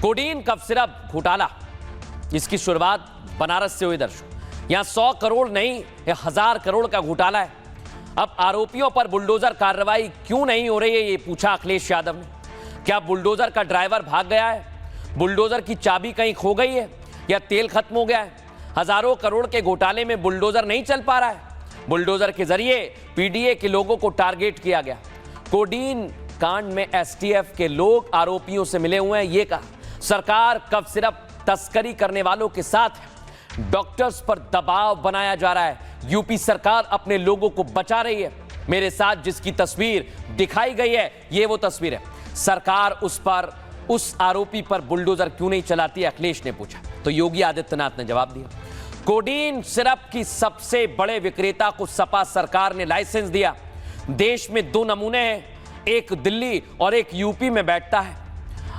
Codeine cough syrup घोटाला, इसकी शुरुआत बनारस से हुई दर्शकों। यहां 100 करोड़ नहीं, 1000 करोड़ का घोटाला है। अब आरोपियों पर बुलडोजर कार्रवाई क्यों नहीं हो रही है, ये पूछा अखिलेश यादव ने। क्या बुलडोजर का ड्राइवर भाग गया है, बुलडोजर की चाबी कहीं खो गई है, या तेल खत्म हो गया है? हजारों करोड़ के घोटाले में बुलडोजर नहीं चल पा रहा है। बुलडोजर के जरिए पीडीए के लोगों को टारगेट किया गया। कोडीन कांड में एसटीएफ के लोग आरोपियों से मिले हुए हैं, ये कहा। सरकार कफ सिरप तस्करी करने वालों के साथ है। डॉक्टर्स पर दबाव बनाया जा रहा है। यूपी सरकार अपने लोगों को बचा रही है। मेरे साथ जिसकी तस्वीर दिखाई गई है, ये वो तस्वीर है। सरकार उस आरोपी पर बुलडोजर क्यों नहीं चलाती, अखिलेश ने पूछा, तो योगी आदित्यनाथ ने जवाब दिया। कोडीन सिरप की सबसे बड़े विक्रेता को सपा सरकार ने लाइसेंस दिया। देश में 2 नमूने हैं, एक दिल्ली और एक यूपी में बैठता है।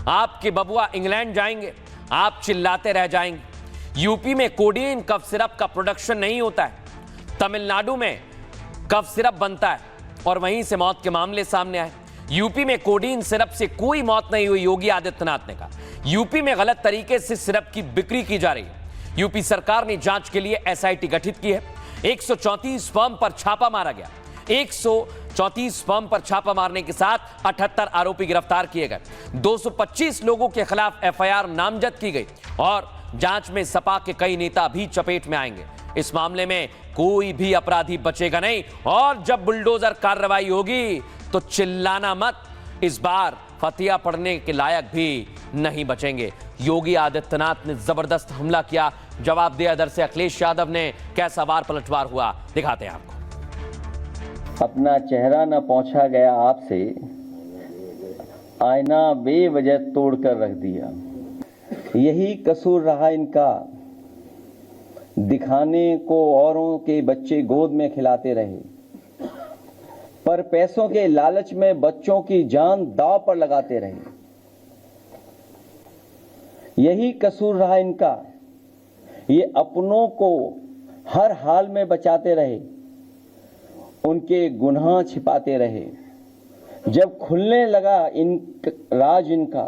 आपके बबुआ इंग्लैंड जाएंगे, आप चिल्लाते रह जाएंगे। यूपी में कोडीन कफ सिरप का प्रोडक्शन नहीं होता है, तमिलनाडु में कफ सिरप बनता है और वहीं से मौत के मामले सामने आए। यूपी में कोडीन सिरप से कोई मौत नहीं हुई, योगी आदित्यनाथ ने कहा। यूपी में गलत तरीके से सिरप की बिक्री की जा रही है। यूपी सरकार ने जांच के लिए एसआईटी गठित की है। 134 फर्म पर छापा मारा गया। 134 फर्म पर छापा मारने के साथ 78 आरोपी गिरफ्तार किए गए। 225 लोगों के खिलाफ एफआईआर नामजद की गई और जांच में सपा के कई नेता भी चपेट में आएंगे। इस मामले में कोई भी अपराधी बचेगा नहीं और जब बुलडोजर कार्रवाई होगी तो चिल्लाना मत, इस बार फतिया पड़ने के लायक भी नहीं बचेंगे। योगी आदित्यनाथ ने जबरदस्त हमला किया, जवाब दिया इधर से अखिलेश यादव ने। कैसा वार पलटवार हुआ, दिखाते हैं आपको। अपना चेहरा न पहुंचा गया आपसे, आईना बेवजह तोड़कर रख दिया। यही कसूर रहा इनका, दिखाने को औरों के बच्चे गोद में खिलाते रहे, पर पैसों के लालच में बच्चों की जान दांव पर लगाते रहे। यही कसूर रहा इनका, ये अपनों को हर हाल में बचाते रहे, उनके गुनाह छिपाते रहे। जब खुलने लगा राज इनका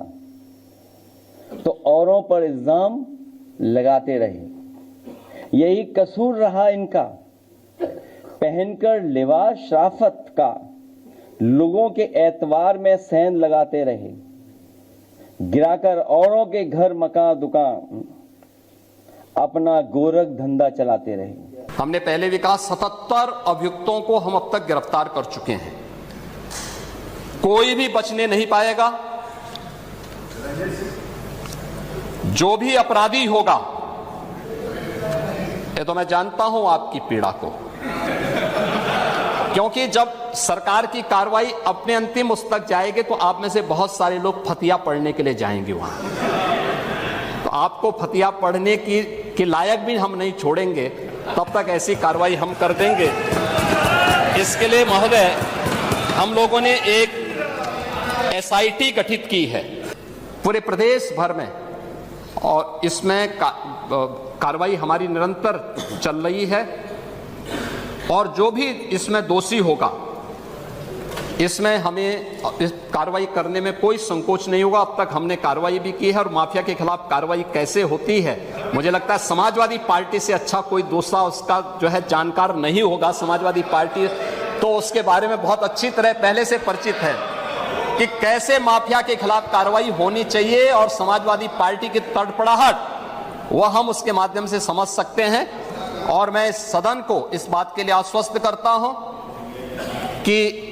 तो औरों पर इल्जाम लगाते रहे। यही कसूर रहा इनका, पहनकर लिबास शराफत का लोगों के एतवार में सेंध लगाते रहे, गिराकर औरों के घर मकान दुकान अपना गोरख धंधा चलाते रहे। हमने पहले भी कहा 77 अभियुक्तों को हम अब तक गिरफ्तार कर चुके हैं, कोई भी बचने नहीं पाएगा। जो भी अपराधी होगा, ये तो मैं जानता हूं आपकी पीड़ा को, क्योंकि जब सरकार की कार्रवाई अपने अंतिम उस तक जाएगी तो आप में से बहुत सारे लोग फतिया पढ़ने के लिए जाएंगे वहां, तो आपको फतिया पढ़ने के लायक भी हम नहीं छोड़ेंगे, तब तक ऐसी कार्रवाई हम कर देंगे। इसके लिए महोदय हम लोगों ने एक एसआईटी गठित की है पूरे प्रदेश भर में, और इसमें कार्रवाई हमारी निरंतर चल रही है, और जो भी इसमें दोषी होगा इसमें हमें इस कार्रवाई करने में कोई संकोच नहीं होगा। अब तक हमने कार्रवाई भी की है, और माफिया के खिलाफ कार्रवाई कैसे होती है, मुझे लगता है समाजवादी पार्टी से अच्छा कोई दूसरा उसका जो है जानकार नहीं होगा। समाजवादी पार्टी तो उसके बारे में बहुत अच्छी तरह पहले से परिचित है कि कैसे माफिया के खिलाफ कार्रवाई होनी चाहिए, और समाजवादी पार्टी की तड़पड़ाहट वह हम उसके माध्यम से समझ सकते हैं। और मैं इस सदन को इस बात के लिए आश्वस्त करता हूं कि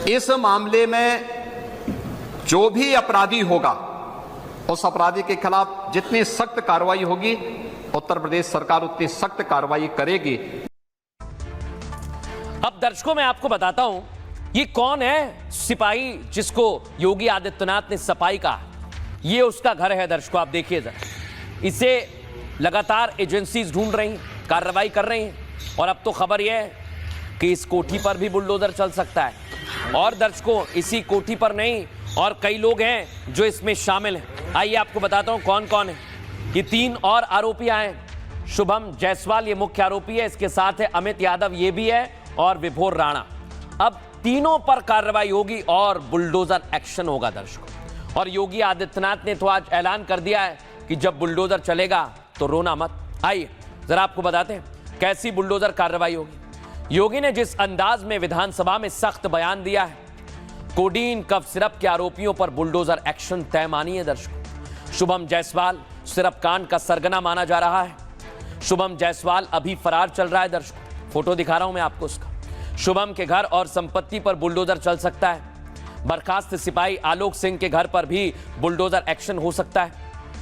इस मामले में जो भी अपराधी होगा, उस अपराधी के खिलाफ जितनी सख्त कार्रवाई होगी, उत्तर प्रदेश सरकार उतनी सख्त कार्रवाई करेगी। अब दर्शकों मैं आपको बताता हूं ये कौन है सिपाही जिसको योगी आदित्यनाथ ने सफाई कहा। ये उसका घर है दर्शकों, आप देखिए जरा। इसे लगातार एजेंसीज ढूंढ रही हैं, कार्रवाई कर रही हैं, और अब तो खबर यह है कि इस कोठी पर भी बुलडोजर चल सकता है। और दर्शकों इसी कोठी पर नहीं, और कई लोग हैं जो इसमें शामिल हैं। आइए आपको बताता हूं कौन कौन है। ये 3 और आरोपी आए। शुभम जायसवाल ये मुख्य आरोपी है, इसके साथ है अमित यादव ये भी है, और विभोर राणा। अब तीनों पर कार्रवाई होगी और बुलडोजर एक्शन होगा दर्शकों। और योगी आदित्यनाथ ने तो आज ऐलान कर दिया है कि जब बुलडोजर चलेगा तो रोना मत। आइए जरा आपको बताते हैं कैसी बुलडोजर कार्रवाई होगी। योगी ने जिस अंदाज में विधानसभा में सख्त बयान दिया है, कोडीन कफ सिरप के आरोपियों पर बुलडोजर एक्शन तय मानिए दर्शकों। शुभम जायसवाल सिरप कांड का सरगना माना जा रहा है। शुभम जायसवाल अभी फरार चल रहा है दर्शकों, फोटो दिखा रहा हूं मैं आपको उसका। शुभम के घर और संपत्ति पर बुलडोजर चल सकता है। बर्खास्त सिपाही आलोक सिंह के घर पर भी बुलडोजर एक्शन हो सकता है।